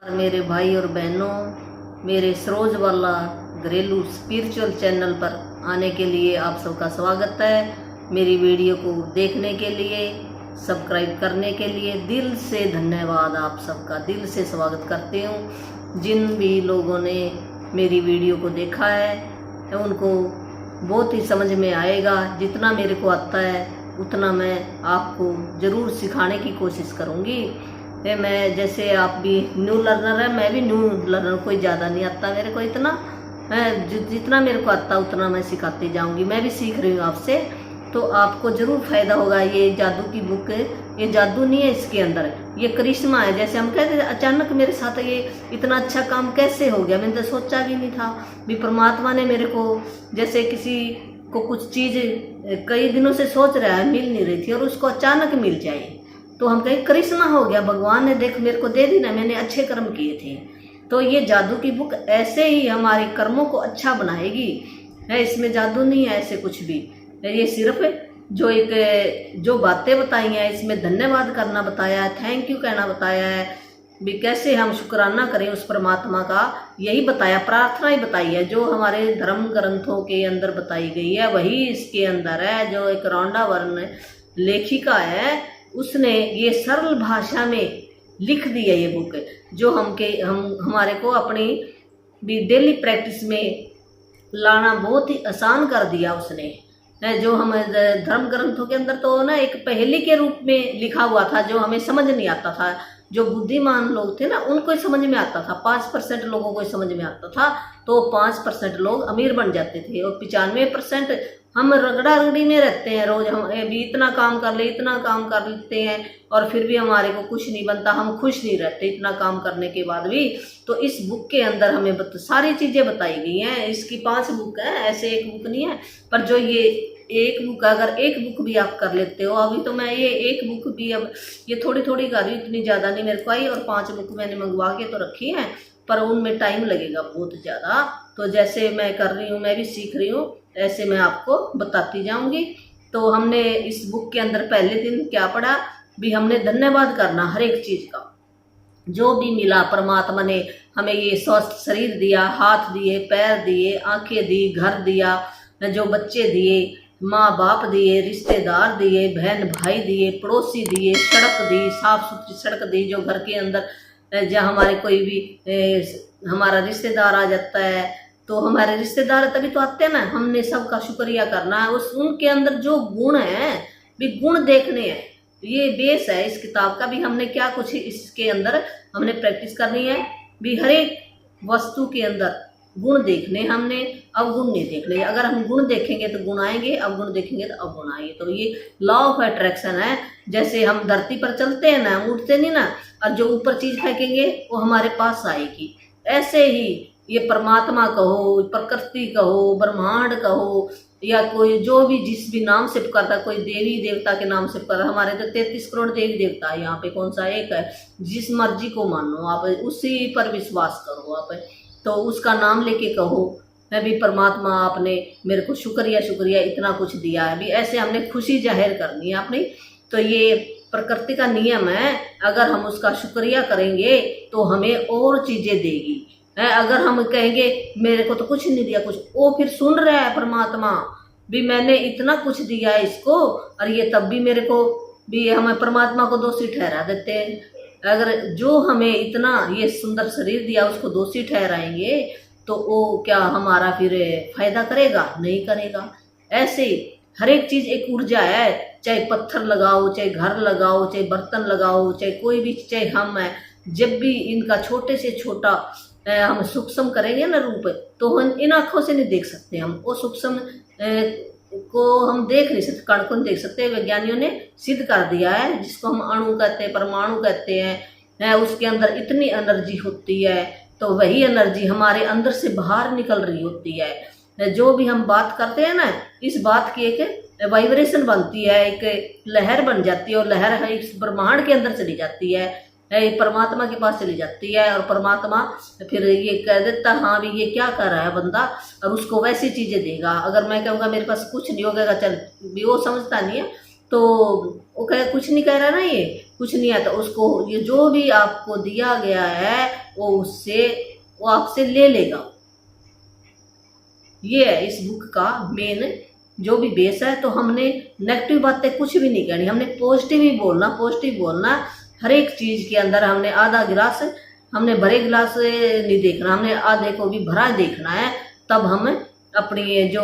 और मेरे भाई और बहनों, मेरे सरोज वाला घरेलू स्पिरिचुअल चैनल पर आने के लिए आप सबका स्वागत है। मेरी वीडियो को देखने के लिए, सब्सक्राइब करने के लिए दिल से धन्यवाद। आप सबका दिल से स्वागत करती हूँ। जिन भी लोगों ने मेरी वीडियो को देखा है उनको बहुत ही समझ में आएगा। जितना मेरे को आता है उतना मैं आपको ज़रूर सिखाने की कोशिश करूँगी। मैं जैसे आप भी न्यू लर्नर है, मैं भी न्यू लर्नर, कोई ज़्यादा नहीं आता मेरे को इतना है। जितना मेरे को आता उतना मैं सिखाती जाऊंगी। मैं भी सीख रही हूँ आपसे, तो आपको ज़रूर फ़ायदा होगा। ये जादू की बुक है, ये जादू नहीं है, इसके अंदर ये करिश्मा है। जैसे हम कहते हैं अचानक मेरे साथ ये इतना अच्छा काम कैसे हो गया, मैंने तो सोचा भी नहीं था। भी परमात्मा ने मेरे को, जैसे किसी को कुछ चीज़ कई दिनों से सोच रहा है, मिल नहीं रही थी और उसको अचानक मिल जाए तो हम कहें करिश्मा हो गया, भगवान ने देख मेरे को दे दी ना, मैंने अच्छे कर्म किए थे। तो ये जादू की बुक ऐसे ही हमारे कर्मों को अच्छा बनाएगी है। इसमें जादू नहीं है ऐसे कुछ भी। ये सिर्फ जो बातें बताई हैं, इसमें धन्यवाद करना बताया है, थैंक यू कहना बताया है, भी कैसे हम शुक्राना करें उस परमात्मा का, यही बताया। प्रार्थना ही बताई है जो हमारे धर्म ग्रंथों के अंदर बताई गई है, वही इसके अंदर है। जो एक रौंडा वर्ण लेखिका है, उसने ये सरल भाषा में लिख दी है ये बुक, जो हमारे को अपनी भी डेली प्रैक्टिस में लाना बहुत ही आसान कर दिया उसने। जो हम धर्म ग्रंथों के अंदर तो ना एक पहेली के रूप में लिखा हुआ था, जो हमें समझ नहीं आता था। जो बुद्धिमान लोग थे ना उनको ही समझ में आता था, 5% लोगों को ही समझ में आता था। तो 5% लोग अमीर बन जाते थे और 95% हम रगड़ा रगड़ी में रहते हैं। रोज हम भी इतना काम कर ले, इतना काम कर लेते हैं और फिर भी हमारे को कुछ नहीं बनता, हम खुश नहीं रहते इतना काम करने के बाद भी। तो इस बुक के अंदर हमें सारी चीज़ें बताई गई हैं। इसकी 5 बुक है, ऐसे एक बुक नहीं है। पर जो ये एक बुक, अगर एक बुक भी आप कर लेते हो, अभी तो मैं ये एक बुक भी, अब ये थोड़ी थोड़ी कर रही हूँ, इतनी ज़्यादा नहीं मेरे को आई, और 5 बुक मैंने मंगवा के तो रखी हैं, पर उनमें टाइम लगेगा बहुत ज़्यादा। तो जैसे मैं कर रही हूँ, मैं भी सीख रही हूँ, ऐसे मैं आपको बताती जाऊंगी। तो हमने इस बुक के अंदर पहले दिन क्या पढ़ा, भी हमने धन्यवाद करना हर एक चीज़ का। जो भी मिला परमात्मा ने हमें, ये स्वस्थ शरीर दिया, हाथ दिए, पैर दिए, आंखें दी, घर दिया, जो बच्चे दिए, माँ बाप दिए, रिश्तेदार दिए, बहन भाई दिए, पड़ोसी दिए, सड़क दी, साफ सुथरी सड़क दी। जो घर के अंदर जहाँ हमारे कोई भी हमारा रिश्तेदार आ जाता है, तो हमारे रिश्तेदार तभी तो आते हैं ना, हमने सबका शुक्रिया करना है। उस उनके अंदर जो गुण है भी गुण देखने हैं। ये बेस है इस किताब का भी। हमने क्या कुछ इसके अंदर हमने प्रैक्टिस करनी है भी। हर एक वस्तु के अंदर गुण देखने हमने, अवगुण नहीं देखने। अगर हम गुण देखेंगे तो गुण आएंगे, अवगुण देखेंगे तो अवगुण आएंगे। तो ये लॉ ऑफ अट्रैक्शन है। जैसे हम धरती पर चलते हैं ना, उठते नहीं ना, और जो ऊपर चीज फेंकेंगे वो हमारे पास आएगी। ऐसे ही ये परमात्मा कहो, प्रकृति कहो, ब्रह्मांड कहो, या कोई जो भी जिस भी नाम से पुकारता, कोई देवी देवता के नाम से पुकारता। हमारे तो 33 करोड़ देवी देवता है, यहाँ पे कौन सा एक है। जिस मर्जी को मानो आप, उसी पर विश्वास करो आप, तो उसका नाम लेके कहो मैं भी परमात्मा, आपने मेरे को शुक्रिया शुक्रिया इतना कुछ दिया है भी। ऐसे हमने खुशी जाहिर करनी है अपनी। तो ये प्रकृति का नियम है, अगर हम उसका शुक्रिया करेंगे तो हमें और चीजें देगी। अगर हम कहेंगे मेरे को तो कुछ नहीं दिया, कुछ, वो फिर सुन रहा है परमात्मा भी, मैंने इतना कुछ दिया है इसको, और ये तब भी मेरे को भी, हमें परमात्मा को दोषी ठहरा देते हैं। अगर जो हमें इतना ये सुंदर शरीर दिया उसको दोषी ठहराएंगे तो वो क्या हमारा फिर फायदा करेगा? नहीं करेगा। ऐसे हर एक चीज एक ऊर्जा है। चाहे पत्थर लगाओ, चाहे घर लगाओ, चाहे बर्तन लगाओ, चाहे कोई भी, चाहे हम है, जब भी इनका छोटे से छोटा हम सूक्ष्म करेंगे ना रूप, तो हम इन आंखों से नहीं देख सकते। हम वो सूक्ष्म को हम देख नहीं सकते, कण को नहीं देख सकते। वैज्ञानिकों ने सिद्ध कर दिया है, जिसको हम अणु कहते हैं, परमाणु कहते हैं। उसके अंदर इतनी एनर्जी होती है, तो वही एनर्जी हमारे अंदर से बाहर निकल रही होती है। जो भी हम बात करते हैं ना, इस बात की एक वाइब्रेशन बनती है, एक लहर बन जाती है, और लहर इस ब्रह्मांड के अंदर चली जाती है, परमात्मा के पास चली जाती है। और परमात्मा फिर ये कह देता, हाँ भी ये क्या कर रहा है बंदा, और उसको वैसी चीजें देगा। अगर मैं कहूँगा मेरे पास कुछ नहीं होगा, चल भी, वो समझता नहीं है तो वो कहे कुछ नहीं कह रहा ना, ये कुछ नहीं आता उसको, ये जो भी आपको दिया गया है वो आपसे ले लेगा। ये है इस बुक का मेन जो भी बेस है। तो हमने नेगेटिव बातें कुछ भी नहीं करनी, हमने पॉजिटिव ही बोलना, पॉजिटिव बोलना। हर एक चीज के अंदर हमने आधा गिलास, हमने भरे गिलास नहीं देखना, हमने आधे को भी भरा देखना है। तब हम अपनी जो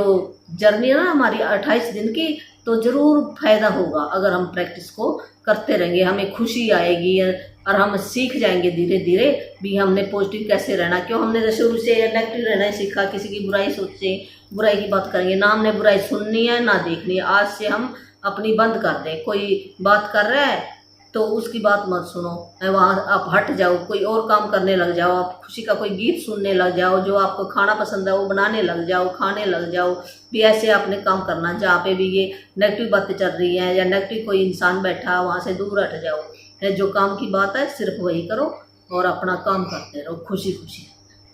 जर्नी है ना हमारी 28 दिन की, तो जरूर फायदा होगा। अगर हम प्रैक्टिस को करते रहेंगे हमें खुशी आएगी और हम सीख जाएंगे धीरे धीरे भी हमने पॉजिटिव कैसे रहना। क्यों हमने तो शुरू से नेगेटिव रहना ही सीखा, किसी की बुराई सोचे, बुराई की बात करेंगे ना, हमने बुराई सुननी है ना देखनी है। आज से हम अपनी बंद कर दें, कोई बात कर रहा है तो उसकी बात मत सुनो, वहाँ आप हट जाओ, कोई और काम करने लग जाओ, आप खुशी का कोई गीत सुनने लग जाओ, जो आपको खाना पसंद है वो बनाने लग जाओ, खाने लग जाओ भी। ऐसे आपने काम करना, जहाँ पे भी ये नेगेटिव बातें चल रही हैं या नेगेटिव कोई इंसान बैठा है वहाँ से दूर हट जाओ। जो काम की बात है सिर्फ वही करो और अपना काम करते रहो खुशी खुशी।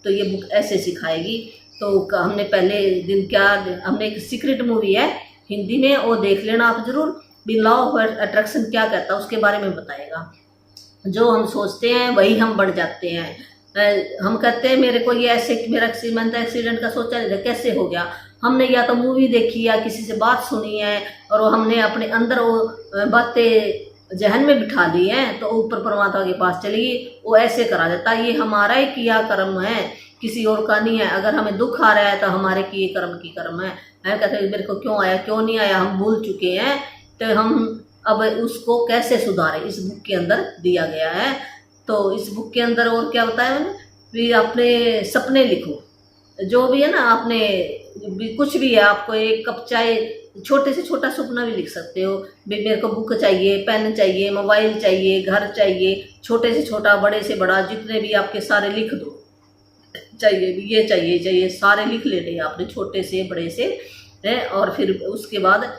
तो ये बुक ऐसे सिखाएगी। तो हमने पहले दिन क्या, हमने एक सीक्रेट मूवी है हिंदी में, वो देख लेना आप जरूर। भी लॉ ऑफ अट्रैक्शन क्या कहता है उसके बारे में बताएगा। जो हम सोचते हैं वही हम बढ़ जाते हैं। हम कहते हैं मेरे को ये ऐसे, मेरा एक्सीडेंट का सोचा नहीं था, कैसे हो गया। हमने या तो मूवी देखी या किसी से बात सुनी है और वो हमने अपने अंदर वो बातें जहन में बिठा ली हैं, तो ऊपर परमात्मा के पास चलेगी, वो ऐसे करा देता है। ये हमारा ही किया कर्म है, किसी और का नहीं है। अगर हमें दुख आ रहा है तो हमारे किए कर्म की कर्म है। कहते हैं मेरे को क्यों आया क्यों नहीं आया, हम भूल चुके हैं, तो हम अब उसको कैसे सुधारें, इस बुक के अंदर दिया गया है। तो इस बुक के अंदर और क्या बताया मैंने भी, अपने सपने लिखो, जो भी है ना, आपने भी कुछ भी है, आपको एक कप चाय, छोटे से छोटा सपना भी लिख सकते हो भी। मेरे को बुक चाहिए, पेन चाहिए, मोबाइल चाहिए, घर चाहिए, छोटे से छोटा बड़े से बड़ा जितने भी आपके सारे लिख दो। चाहिए भी ये चाहिए सारे लिख लेने आपने, छोटे से बड़े से है। और फिर उसके बाद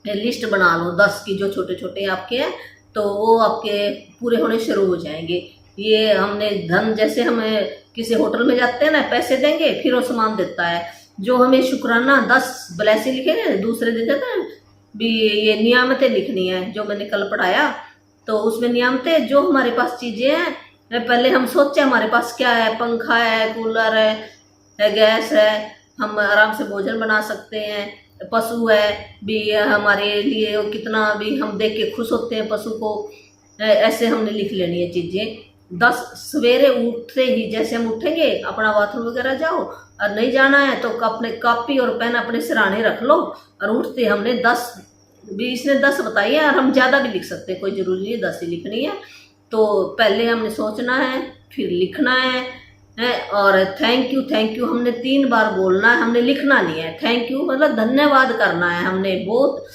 लिस्ट बना लो 10 की, जो छोटे छोटे आपके हैं, तो वो आपके पूरे होने शुरू हो जाएंगे। ये हमने धन, जैसे हम किसी होटल में जाते हैं ना, पैसे देंगे फिर वो सामान देता है। जो हमें शुक्राना 10 ब्लेसिंग लिखेंगे, दूसरे दिन देते हैं भी ये नियामतें लिखनी है, जो मैंने कल पढ़ाया। तो उसमें नियामतें, जो हमारे पास चीज़ें हैं, पहले हम सोचे हमारे पास क्या है, पंखा है, कूलर है, गैस है, हम आराम से भोजन बना सकते हैं, पशु है भी हमारे लिए, कितना भी हम देख के खुश होते हैं पशु को। ऐसे हमने लिख लेनी है चीज़ें। 10 सवेरे उठते ही, जैसे हम उठेंगे अपना बाथरूम वगैरह जाओ, और नहीं जाना है तो अपने कॉपी और पेन अपने सिरहाने रख लो, और उठते हमने 10 भी, इसने 10 बताई है और हम ज़्यादा भी लिख सकते हैं, कोई ज़रूरी नहीं 10 ही लिखनी है। तो पहले हमने सोचना है, फिर लिखना है। और थैंक यू हमने 3 बार बोलना है, हमने लिखना नहीं है। थैंक यू मतलब धन्यवाद करना है हमने, बहुत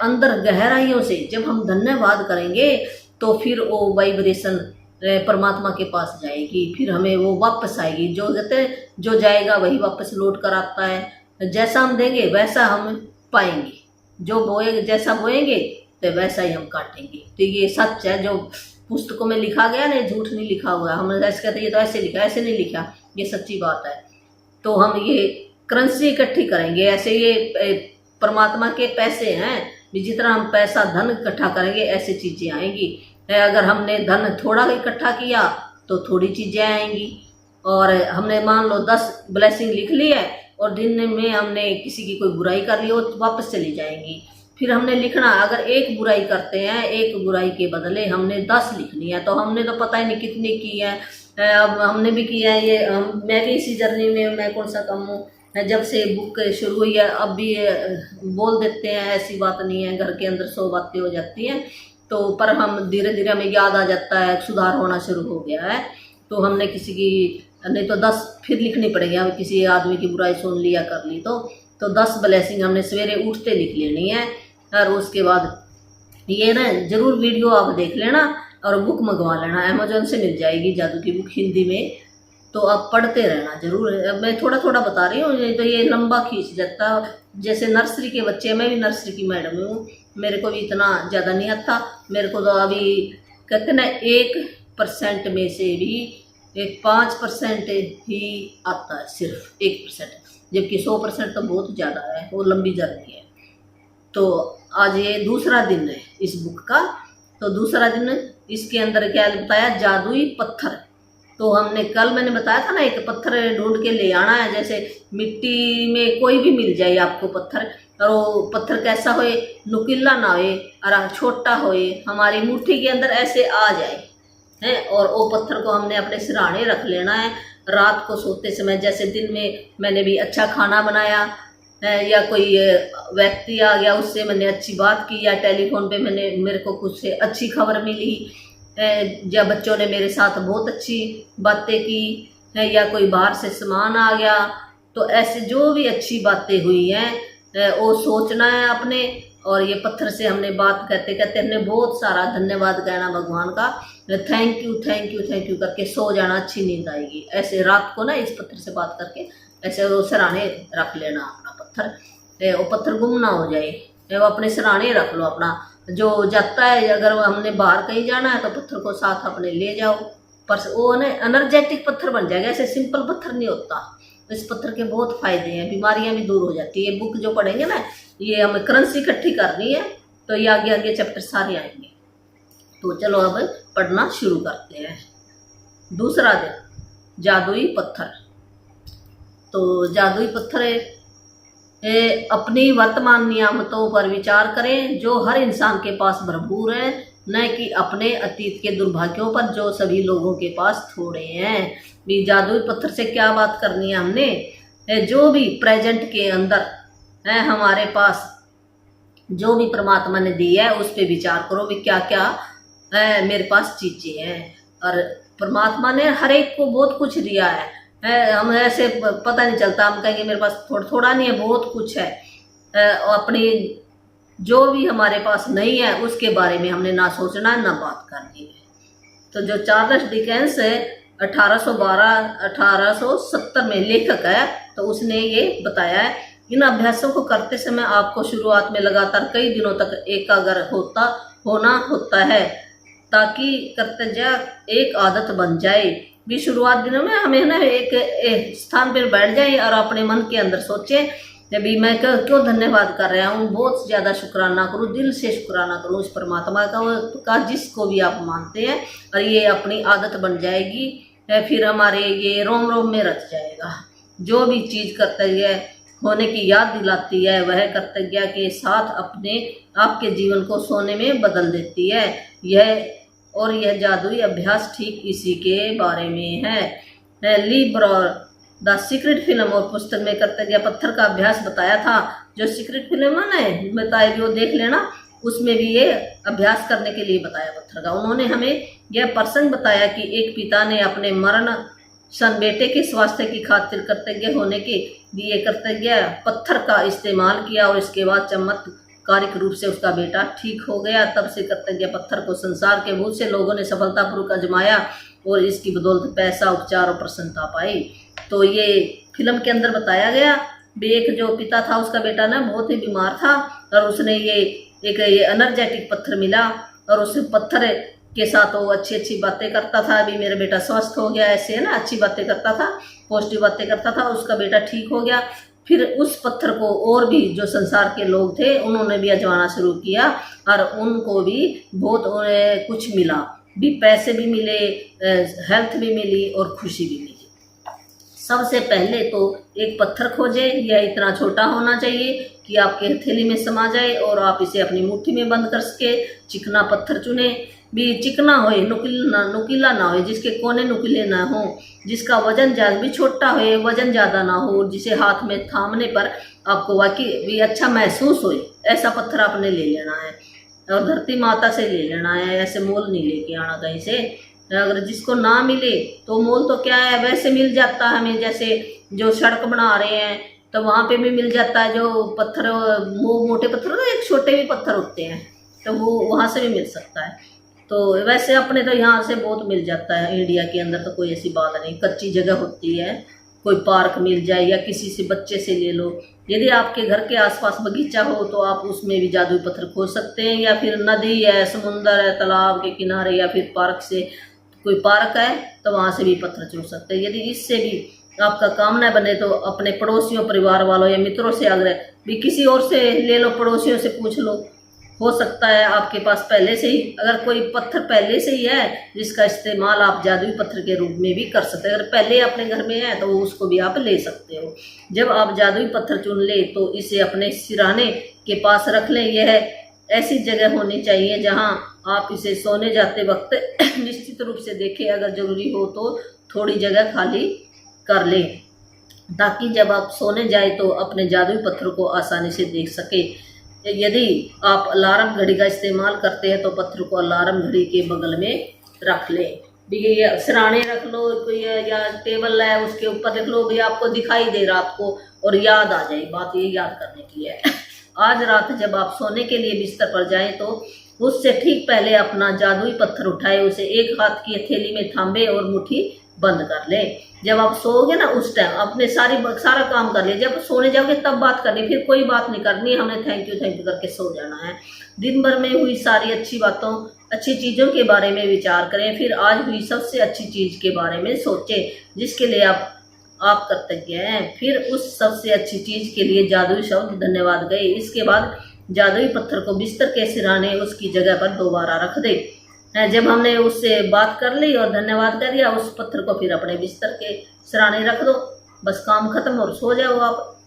अंदर गहराइयों से। जब हम धन्यवाद करेंगे तो फिर वो वाइब्रेशन परमात्मा के पास जाएगी, फिर हमें वो वापस आएगी। जो कहते हैं जो जाएगा वही वापस लौट कर आता है। जैसा हम देंगे वैसा हम पाएंगे, जो बोएंगे, जैसा बोएंगे तो वैसा ही हम काटेंगे। तो ये सच है, जो पुस्तकों में लिखा गया ना, झूठ नहीं लिखा हुआ। हम ऐसे कहते ये तो ऐसे लिखा, ऐसे नहीं लिखा, ये सच्ची बात है। तो हम ये करेंसी इकट्ठी करेंगे, ऐसे ये परमात्मा के पैसे हैं, जितना हम पैसा धन इकट्ठा करेंगे ऐसे चीज़ें आएंगी। अगर हमने धन थोड़ा इकट्ठा किया तो थोड़ी चीज़ें आएंगी। और हमने मान लो 10 ब्लेसिंग लिख ली है और दिन में हमने किसी की कोई बुराई कर ली, वो वापस चली जाएंगी। फिर हमने लिखना, अगर एक बुराई करते हैं, एक बुराई के बदले हमने 10 लिखनी है, तो हमने तो पता ही नहीं कितनी की है। अब हमने भी किया है ये, मैं भी इसी जर्नी में, मैं कौन सा कम हूँ, जब से बुक शुरू हुई है। अब भी बोल देते हैं, ऐसी बात नहीं है, घर के अंदर 100 बातें हो जाती हैं। तो पर हम धीरे धीरे हमें याद आ जाता है, सुधार होना शुरू हो गया है। तो हमने किसी की नहीं तो 10 फिर लिखनी पड़ेगी। हम किसी आदमी की बुराई सुन लिया कर ली तो 10 ब्लेसिंग हमने सवेरे उठते लिख लेनी है। और उसके बाद ये ना जरूर वीडियो आप देख लेना और बुक मंगवा लेना, अमेजोन से मिल जाएगी जादू की बुक हिंदी में। तो आप पढ़ते रहना जरूर। मैं थोड़ा थोड़ा बता रही हूँ, नहीं तो ये लंबा खींच जाता। जैसे नर्सरी के बच्चे, मैं भी नर्सरी की मैडम हूँ, मेरे को भी इतना ज़्यादा नहीं आता। मेरे को तो अभी कहते ना 1% में से भी 5% ही आता है, सिर्फ 1%, जबकि 100% तो बहुत ज़्यादा है, वो लंबी जर्नी है। तो आज ये दूसरा दिन है इस बुक का। तो दूसरा दिन इसके अंदर क्या बताया, जादुई पत्थर। तो हमने कल मैंने बताया था ना, एक पत्थर ढूंढ के ले आना है, जैसे मिट्टी में कोई भी मिल जाए आपको पत्थर, और वो पत्थर कैसा होए, नुकीला ना होए और छोटा होए, हमारी मुट्ठी के अंदर ऐसे आ जाए है। और वो पत्थर को हमने अपने सिरहाने रख लेना है रात को सोते समय। जैसे दिन में मैंने भी अच्छा खाना बनाया है, या कोई व्यक्ति आ गया उससे मैंने अच्छी बात की, या टेलीफोन पे मेरे को कुछ से अच्छी खबर मिली है, या बच्चों ने मेरे साथ बहुत अच्छी बातें की है, या कोई बाहर से सामान आ गया, तो ऐसे जो भी अच्छी बातें हुई हैं वो सोचना है अपने। और ये पत्थर से हमने बात करते करते हमने बहुत सारा धन्यवाद कहना भगवान का, thank you thank you thank you करके सो जाना, अच्छी नींद आएगी। ऐसे रात को ना इस पत्थर से बात करके ऐसे वो सिरहाने रख लेना अपना पत्थर, वो पत्थर गुम ना हो जाए, वो अपने सिरहाने रख लो अपना। जो जाता है, अगर हमने बाहर कहीं जाना है तो पत्थर को साथ अपने ले जाओ, पर वो ना एनर्जेटिक पत्थर बन जाएगा, ऐसे सिंपल पत्थर नहीं होता। इस पत्थर के बहुत फायदे हैं, बीमारियां भी दूर हो जाती है। बुक जो पढ़ेंगे ना, ये हमें करेंसी इकट्ठी करनी है, तो ये आगे आगे चैप्टर सारे आएंगे। तो चलो अब पढ़ना शुरू करते हैं। दूसरा दिन, जादुई पत्थर। तो जादुई पत्थर अपनी वर्तमान नियामतों पर विचार करें जो हर इंसान के पास भरपूर है, न कि अपने अतीत के दुर्भाग्यों पर जो सभी लोगों के पास थोड़े हैं। भी जादुई पत्थर से क्या बात करनी है हमने, जो भी प्रेजेंट के अंदर है हमारे पास, जो भी परमात्मा ने दी है उस पर विचार करो भी क्या क्या मेरे पास चीजें हैं। और परमात्मा ने हर एक को बहुत कुछ दिया है, हम ऐसे पता नहीं चलता, हम कहेंगे मेरे पास थोड़ा नहीं है, बहुत कुछ है। अपनी जो भी हमारे पास नहीं है उसके बारे में हमने ना सोचना है ना बात करनी है। तो जो चार्ल्स डिकेंस है 1870 में लेखक है, तो उसने ये बताया है, इन अभ्यासों को करते समय आपको शुरुआत में लगातार कई दिनों तक एकाग्र होना होता है, ताकि कर्तव्य एक आदत बन जाए। भी शुरुआत दिनों में हमें ना एक स्थान पर बैठ जाए और अपने मन के अंदर सोचे भी मैं क्यों धन्यवाद कर रहा हूँ, बहुत ज़्यादा शुक्राना करूँ, दिल से शुक्राना करूँ उस परमात्मा का जिसको भी आप मानते हैं, और ये अपनी आदत बन जाएगी, फिर हमारे ये रोम रोम में रच जाएगा। जो भी चीज़ कर्तव्य होने की याद दिलाती है वह कर्तव्य के साथ अपने आपके जीवन को सोने में बदल देती है। यह जादुई अभ्यास ठीक इसी के बारे में है। ली ब्रॉर द सीक्रेट फिल्म और पुस्तक में कर्तव्य पत्थर का अभ्यास बताया था। जो सीक्रेट फिल्म है ना बताया भी, वो देख लेना, उसमें भी ये अभ्यास करने के लिए बताया पत्थर का। उन्होंने हमें यह प्रसंग बताया कि एक पिता ने अपने मरण सन बेटे के स्वास्थ्य की खातिर कर्तव्य होने के लिए कर्तव्य पत्थर का इस्तेमाल किया, और इसके बाद चमत्कारिक रूप से उसका बेटा ठीक हो गया। तब से कर्तव्य पत्थर को संसार के बहुत से लोगों ने सफलतापूर्वक आजमाया और इसकी बदौलत पैसा, उपचार और प्रसन्नता पाई। तो ये फिल्म के अंदर बताया गया भी एक जो पिता था उसका बेटा ना बहुत ही बीमार था, और उसने ये एनर्जेटिक पत्थर मिला, और उस पत्थर के साथ वो अच्छी अच्छी बातें करता था। अभी मेरा बेटा स्वस्थ हो गया, ऐसे है ना, अच्छी बातें करता था, पॉजिटिव बातें करता था, उसका बेटा ठीक हो गया। फिर उस पत्थर को और भी जो संसार के लोग थे उन्होंने भी आजमाना शुरू किया, और उनको भी बहुत कुछ मिला, भी पैसे भी मिले, हेल्थ भी मिली और खुशी भी मिली। सबसे पहले तो एक पत्थर खोजे, यह इतना छोटा होना चाहिए कि आपके हथेली में समा जाए और आप इसे अपनी मुट्ठी में बंद कर सके। चिकना पत्थर चुने, भी चिकना हो, नुकीला ना हो, जिसके कोने नुकीले ना हो, जिसका वजन ज़्यादा भी छोटा हो, वजन ज़्यादा ना हो, जिसे हाथ में थामने पर आपको वाकई भी अच्छा महसूस हो, ऐसा पत्थर आपने ले लेना है। और धरती माता से ले लेना है, ऐसे मोल नहीं लेके आना कहीं से। अगर जिसको ना मिले तो मोल तो क्या है, वैसे मिल जाता है हमें, जैसे जो सड़क बना रहे हैं तो वहाँ पे भी मिल जाता है, जो पत्थर वो मोटे पत्थर होते हैं, एक छोटे भी पत्थर होते हैं, तो वो वहाँ से भी मिल सकता है। तो वैसे अपने तो यहाँ से बहुत मिल जाता है, इंडिया के अंदर तो कोई ऐसी बात नहीं, कच्ची जगह होती है, कोई पार्क मिल जाए या किसी से बच्चे से ले लो। यदि आपके घर के आसपास बगीचा हो तो आप उसमें भी जादुई पत्थर खोज सकते हैं, या फिर नदी है, समुंदर है, तालाब के किनारे, या फिर पार्क से कोई पार्क है तो वहाँ से भी पत्थर चुन सकते हैं। यदि इससे भी आपका काम न बने तो अपने पड़ोसियों, परिवार वालों या मित्रों से आग्रह भी किसी और से ले लो, पड़ोसियों से पूछ लो हो सकता है आपके पास पहले से ही, अगर कोई पत्थर पहले से ही है जिसका इस्तेमाल आप जादुई पत्थर के रूप में भी कर सकते हैं, अगर पहले अपने घर में है तो उसको भी आप ले सकते हो। जब आप जादुई पत्थर चुन ले तो इसे अपने सिरहाने के पास रख लें। यह ऐसी जगह होनी चाहिए जहां आप इसे सोने जाते वक्त निश्चित रूप से देखें, अगर जरूरी हो तो थोड़ी जगह खाली कर लें, ताकि जब आप सोने जाए तो अपने जादुई पत्थर को आसानी से देख सके। यदि आप अलार्म घड़ी का इस्तेमाल करते हैं तो पत्थर को अलार्म घड़ी के बगल में रख लें। भी सिरहाने रख लो कोई, या टेबल है उसके ऊपर रख लो, भी आपको दिखाई दे रात को और याद आ जाए। बात ये याद करने की है। आज रात जब आप सोने के लिए बिस्तर पर जाएं तो उससे ठीक पहले अपना जादुई पत्थर उठाए, उसे एक हाथ की हथेली में थामे और मुट्ठी बंद कर ले। जब आप सोओगे ना उस टाइम अपने सारा काम कर ले, जब सोने जाओगे तब बात करनी, फिर कोई बात नहीं करनी, हमने थैंक यू करके सो जाना है। दिन भर में हुई सारी अच्छी बातों अच्छी चीज़ों के बारे में विचार करें, फिर आज हुई सबसे अच्छी चीज़ के बारे में सोचें जिसके लिए आप कृतज्ञ हैं। फिर उस सबसे अच्छी चीज़ के लिए जादुई शब्द धन्यवाद गए। इसके बाद जादुई पत्थर को बिस्तर के सिरहाने उसकी जगह पर दोबारा रख दे। जब हमने उससे बात कर ली और धन्यवाद कर दिया, उस पत्थर को फिर अपने बिस्तर के सिरहाने रख दो। बस काम खत्म और सो जाओ आप।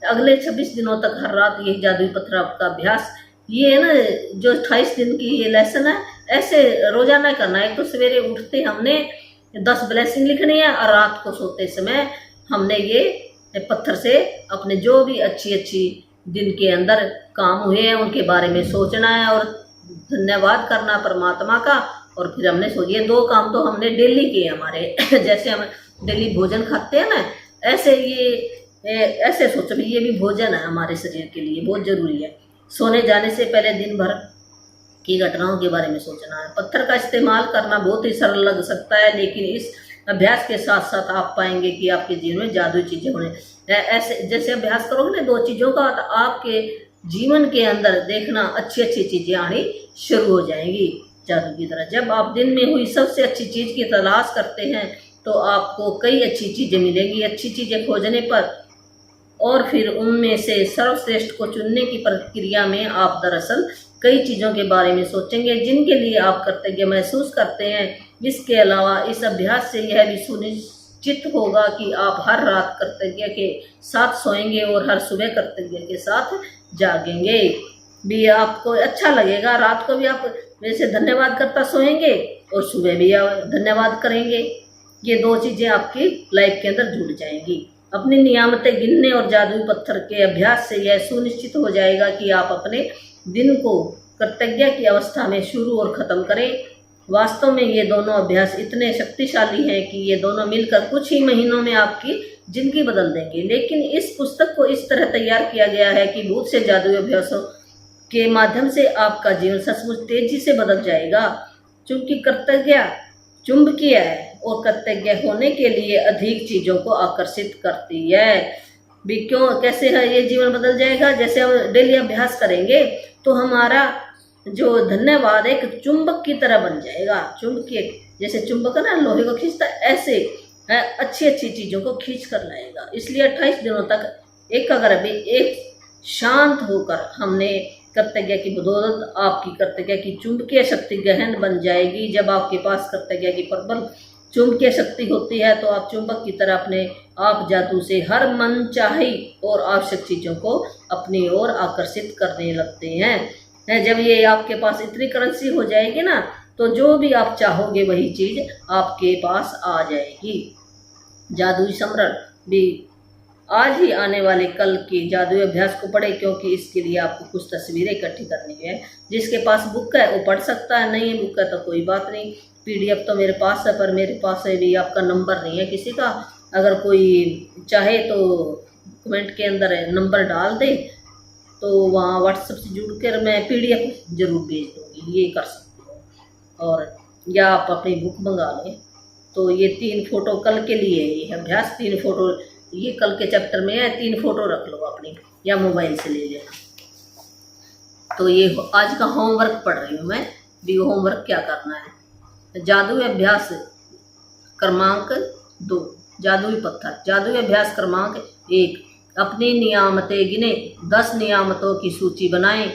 अगले 26 दिनों तक हर रात यही जादुई पत्थर आपका अभ्यास, ये है ना जो 28 दिन की ये लेसन है, ऐसे रोजाना करना है। तो सवेरे उठते हमने 10 ब्लेसिंग लिखनी है और रात को सोते समय हमने ये पत्थर से अपने जो भी अच्छी दिन के अंदर काम हुए हैं उनके बारे में सोचना है और धन्यवाद करना परमात्मा का। और फिर हमने ये 2 काम तो हमने डेली किए हमारे। जैसे हम डेली भोजन खाते हैं ना, ऐसे सोचो भी ये भी भोजन है हमारे शरीर के लिए, बहुत जरूरी है। सोने जाने से पहले दिन भर की घटनाओं के बारे में सोचना है। पत्थर का इस्तेमाल करना बहुत ही सरल लग सकता है, लेकिन इस अभ्यास के साथ साथ आप पाएंगे कि आपके जीवन में जादुई चीजें होने ऐसे जैसे अभ्यास करोगे ना 2 चीजों का, तो आपके जीवन के अंदर देखना अच्छी चीजें आनी शुरू हो जाएंगी जादू की तरह। जब आप दिन में हुई सबसे अच्छी चीज की तलाश करते हैं तो आपको कई अच्छी चीजें मिलेंगी। अच्छी चीजें खोजने पर और फिर उनमें से सर्वश्रेष्ठ को चुनने की प्रक्रिया में आप दरअसल कई चीज़ों के बारे में सोचेंगे जिनके लिए आप कृतज्ञ महसूस करते हैं। इसके अलावा इस अभ्यास से यह भी सुनिश्चित होगा कि आप हर रात कृतज्ञ के साथ सोएंगे और हर सुबह कृतज्ञ के साथ जागेंगे। भी आपको अच्छा लगेगा। रात को भी आप वैसे धन्यवाद करता सोएंगे और सुबह भी आप धन्यवाद करेंगे। ये 2 चीज़ें आपकी लाइफ के अंदर जुड़ जाएंगी। अपनी नियामतें गिनने और जादुई पत्थर के अभ्यास से यह सुनिश्चित हो जाएगा कि आप अपने दिन को कृतज्ञ की अवस्था में शुरू और ख़त्म करें। वास्तव में ये दोनों अभ्यास इतने शक्तिशाली हैं कि ये दोनों मिलकर कुछ ही महीनों में आपकी जिंदगी बदल देंगे। लेकिन इस पुस्तक को इस तरह तैयार किया गया है कि बहुत से जादुई अभ्यासों के माध्यम से आपका जीवन सचमुच तेजी से बदल जाएगा। चूंकि कृतज्ञ चुंबकीय है और कृतज्ञ होने के लिए अधिक चीज़ों को आकर्षित करती है। भी क्यों कैसे है ये जीवन बदल जाएगा? जैसे हम डेली अभ्यास करेंगे तो हमारा जो धन्यवाद एक चुंबक की तरह बन जाएगा। चुंबकीय जैसे चुंबक है ना लोहे को खींचता, ऐसे अच्छी चीज़ों को खींच कर लाएगा। इसलिए 28 दिनों तक एक शांत होकर हमने कृतज्ञ की बदौलत आपकी कृतज्ञ की चुंबकीय शक्ति गहन बन जाएगी। जब आपके पास कृतज्ञ की प्रबल चुंबकीय शक्ति होती है तो आप चुंबक की तरह अपने आप जादू से हर मनचाही और आवश्यक चीज़ों को अपनी ओर आकर्षित करने लगते हैं। जब ये आपके पास इतनी करेंसी हो जाएगी ना तो जो भी आप चाहोगे वही चीज़ आपके पास आ जाएगी। जादुई स्मरण भी आज ही आने वाले कल के जादुई अभ्यास को पढ़े, क्योंकि इसके लिए आपको कुछ तस्वीरें इकट्ठी करनी है। जिसके पास बुक है वो पढ़ सकता है, नहीं है बुक है तो कोई बात नहीं। PDF तो मेरे पास है, पर मेरे पास है भी आपका नंबर नहीं है किसी का। अगर कोई चाहे तो कमेंट के अंदर नंबर डाल दे तो वहाँ व्हाट्सएप से जुड़कर मैं PDF जरूर भेज दूँगी, ये कर सकते हो। और या आप अपनी बुक मंगा लें। तो ये 3 फोटो कल के लिए ये अभ्यास, 3 फोटो ये कल के चैप्टर में है, 3 फोटो रख लो अपनी या मोबाइल से ले लेना। तो ये आज का होमवर्क पढ़ रही हूँ मैं। भी होमवर्क क्या करना है? जादुई अभ्यास क्रमांक 2 जादुई पत्थर। जादुई अभ्यास क्रमांक 1 अपनी नियामतें गिने। 10 नियामतों की सूची बनाएं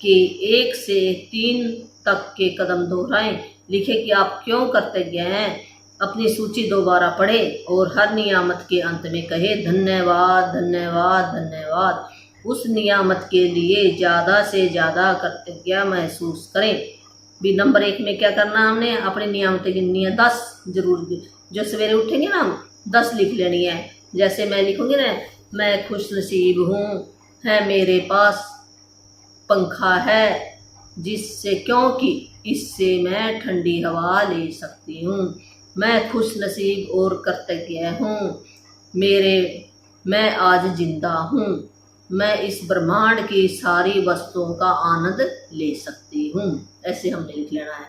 कि 1 से 3 तक के कदम दोहराएं। लिखें कि आप क्यों कृतज्ञ हैं। अपनी सूची दोबारा पढ़ें और हर नियामत के अंत में कहे धन्यवाद धन्यवाद धन्यवाद। उस नियामत के लिए ज़्यादा से ज़्यादा कृतज्ञता महसूस करें। भी नंबर 1 में क्या करना हमने, अपनी नियामतें गिननी है 10 जरूर। जो सवेरे उठेंगे ना हम 10 लिख लेनी है। जैसे मैं लिखूंगी ना, मैं खुश नसीब हूँ, है मेरे पास पंखा है जिससे, क्योंकि इससे मैं ठंडी हवा ले सकती हूँ। मैं खुश नसीब और कृतज्ञ हूँ, मैं आज जिंदा हूँ। मैं इस ब्रह्मांड की सारी वस्तुओं का आनंद ले सकती हूँ। ऐसे हमने लिख लेना है।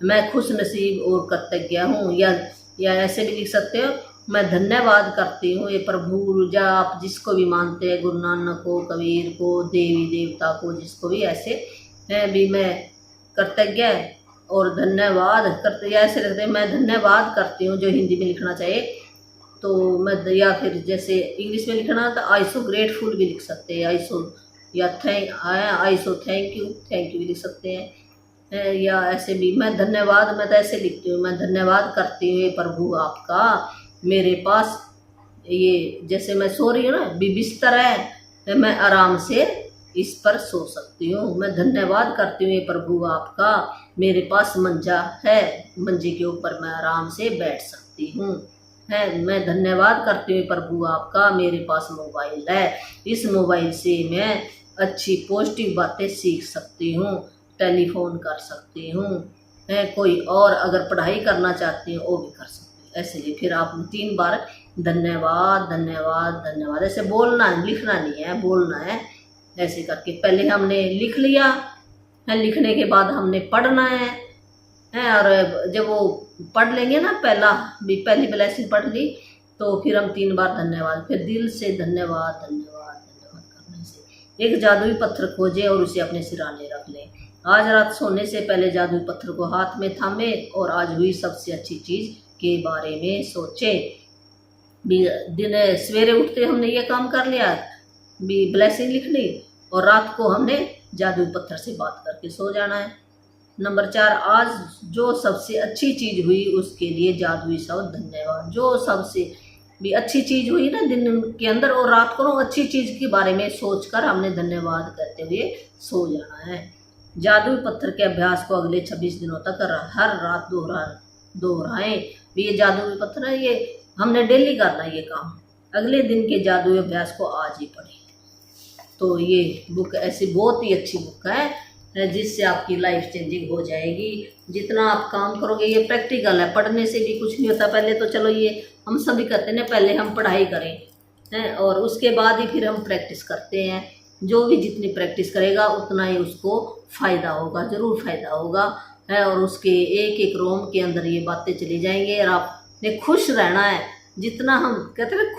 मैं खुश नसीब और कृतज्ञ हूँ, या ऐसे भी लिख सकते हो, मैं धन्यवाद करती हूँ ये प्रभु, या आप जिसको भी मानते हैं, गुरु नानक को, कबीर को, देवी देवता को, जिसको भी ऐसे है भी, मैं कृतज्ञ और धन्यवाद करते, ऐसे लिखते हैं मैं धन्यवाद करती हूँ, जो हिंदी में लिखना चाहिए। तो मैं, या फिर जैसे इंग्लिश में लिखना तो आई सो ग्रेटफुल भी लिख सकते हैं, आई सो, या आई सो थैंक यू भी लिख सकते हैं। या ऐसे भी मैं धन्यवाद, मैं तो ऐसे लिखती हूँ, मैं धन्यवाद करती हूँ प्रभु आपका, मेरे पास ये, जैसे मैं सो रही हूँ ना, बिस्तर है, मैं आराम से इस पर सो सकती हूँ। मैं धन्यवाद करती हूँ प्रभु आपका, मेरे पास मंजा है, मंजे के ऊपर मैं आराम से बैठ सकती हूँ। मैं धन्यवाद करती हूँ प्रभु आपका, मेरे पास मोबाइल है, इस मोबाइल से मैं अच्छी पॉजिटिव बातें सीख सकती हूँ, टेलीफोन कर सकती हूँ। कोई और अगर पढ़ाई करना चाहती हूँ वो भी कर सकती हूँ। ऐसे ही फिर आप 3 बार धन्यवाद धन्यवाद धन्यवाद ऐसे बोलना है, लिखना नहीं है, बोलना है। ऐसे करके पहले हमने लिख लिया है, लिखने के बाद हमने पढ़ना है। और जब वो पढ़ लेंगे ना, पहली ब्लेसिंग पढ़ ली, तो फिर हम 3 बार धन्यवाद, फिर दिल से धन्यवाद धन्यवाद धन्यवाद करने से। एक जादुई पत्थर खोजें और उसे अपने सिराने रख लें। आज रात सोने से पहले जादुई पत्थर को हाथ में थामे और आज हुई सबसे अच्छी चीज के बारे में सोचें। दिन सवेरे उठते हमने ये काम कर लिया, ब्लेसिंग लिख ली, और रात को हमने जादुई पत्थर से बात करके सो जाना है। नंबर 4, आज जो सबसे अच्छी चीज हुई उसके लिए जादुई शब्द धन्यवाद। जो सबसे भी अच्छी चीज हुई ना दिन के अंदर, और रात को अच्छी चीज के बारे में सोचकर हमने धन्यवाद करते हुए सो जाना है। जादुई पत्थर के अभ्यास को अगले 26 दिनों तक हर रात दोहराएं। ये जादुई पत्थर है, ये हमने डेली करना है ये काम। अगले दिन के जादुई अभ्यास को आज ही पढ़ें। तो ये बुक ऐसी बहुत ही अच्छी बुक है जिससे आपकी लाइफ चेंजिंग हो जाएगी। जितना आप काम करोगे, ये प्रैक्टिकल है, पढ़ने से भी कुछ नहीं होता। पहले तो चलो ये हम सभी करते हैं, पहले हम पढ़ाई करें हैं, और उसके बाद ही फिर हम प्रैक्टिस करते हैं। जो भी जितनी प्रैक्टिस करेगा उतना ही उसको फ़ायदा होगा, ज़रूर फ़ायदा होगा है। और उसके एक एक रोम के अंदर ये बातें चली जाएंगी। और आपने खुश रहना है। जितना हम कहते हैं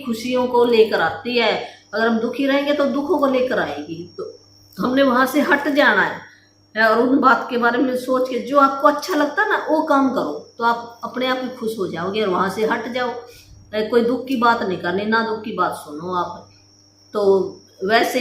खुशियों को लेकर आती है, अगर हम दुखी रहेंगे तो दुखों को लेकर आएगी। तो हमने वहाँ से हट जाना है और उन बात के बारे में सोच के जो आपको अच्छा लगता है ना वो काम करो, तो आप अपने आप ही खुश हो जाओगे। और वहाँ से हट जाओ, कोई दुख की बात नहीं करनी, ना दुख की बात सुनो आप। तो वैसे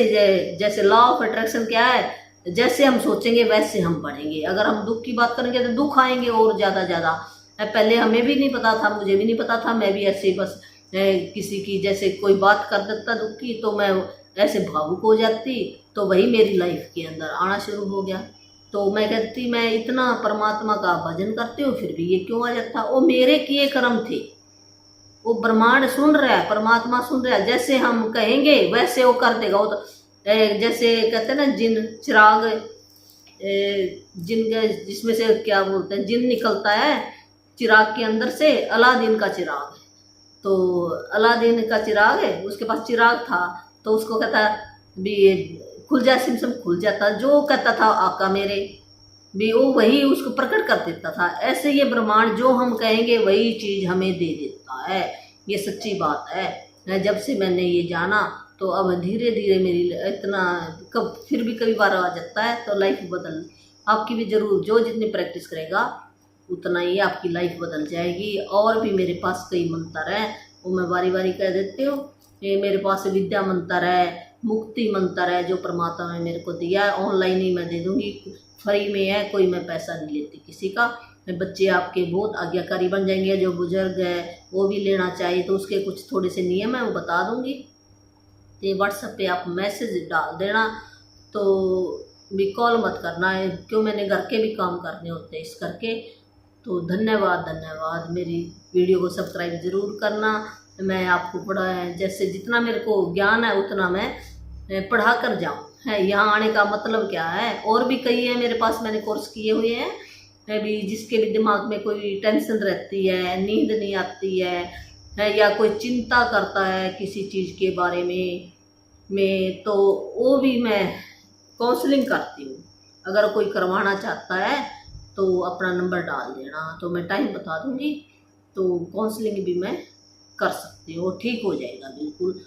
जैसे लॉ ऑफ अट्रैक्शन क्या है, जैसे हम सोचेंगे वैसे हम बढ़ेंगे। अगर हम दुख की बात करेंगे तो दुख आएंगे और ज़्यादा। पहले हमें भी नहीं पता था, मुझे भी नहीं पता था, मैं भी ऐसे बस किसी की जैसे कोई बात कर देता दुख की तो मैं ऐसे भावुक हो जाती, तो वही मेरी लाइफ के अंदर आना शुरू हो गया। तो मैं कहती मैं इतना परमात्मा का भजन करती हूँ फिर भी ये क्यों आ जाता। वो मेरे किए कर्म थे, वो ब्रह्मांड सुन रहा है, परमात्मा सुन रहा है। जैसे हम कहेंगे वैसे वो कर देगा। वो तो जैसे कहते हैं ना जिन चिराग, जिन जिसमें से क्या बोलते हैं, जिन निकलता है चिराग के अंदर से, अलादीन का चिराग है। तो अलादीन का चिराग है, उसके पास चिराग था, तो उसको कहता भी खुल जा, सिमसम खुल जाता। जो कहता था आका मेरे भी, वो वही उसको प्रकट कर देता था। ऐसे ये ब्रह्मांड जो हम कहेंगे वही चीज़ हमें दे देता है। ये सच्ची बात है। जब से मैंने ये जाना तो अब धीरे धीरे मेरी इतना फिर भी कभी बार आ जाता है तो लाइफ बदल आपकी भी जरूर, जो जितनी प्रैक्टिस करेगा उतना ही आपकी लाइफ बदल जाएगी। और भी मेरे पास कई मंत्र हैं, वो मैं बारी बारी कह देती हूँ। ये मेरे पास विद्या मंत्र है, मुक्ति मंत्र है जो परमात्मा ने मेरे को दिया है, ऑनलाइन ही मैं दे दूंगी, फ्री में है, कोई मैं पैसा नहीं लेती किसी का। बच्चे आपके बहुत आज्ञाकारी बन जाएंगे, जो बुजुर्ग है वो भी लेना चाहिए तो उसके कुछ थोड़े से नियम है वो बता दूंगी। तो व्हाट्सएप पे आप मैसेज डाल देना, तो भी कॉल मत करना है, क्यों मैंने घर के भी काम करने होते हैं इस करके। तो धन्यवाद, मेरी वीडियो को सब्सक्राइब ज़रूर करना। मैं आपको पढ़ा है, जैसे जितना मेरे को ज्ञान है उतना मैं पढ़ा कर जाऊँ है। यहाँ आने का मतलब क्या है, और भी कई है मेरे पास, मैंने कोर्स किए हुए हैं अभी, जिसके भी दिमाग में कोई टेंशन रहती है, नींद नहीं आती है या कोई चिंता करता है किसी चीज़ के बारे में तो वो भी मैं काउंसलिंग करती हूँ। अगर कोई करवाना चाहता है तो अपना नंबर डाल देना, तो मैं टाइम बता दूँगी, तो काउंसलिंग भी मैं कर सकती हूँ, ठीक हो जाएगा बिल्कुल।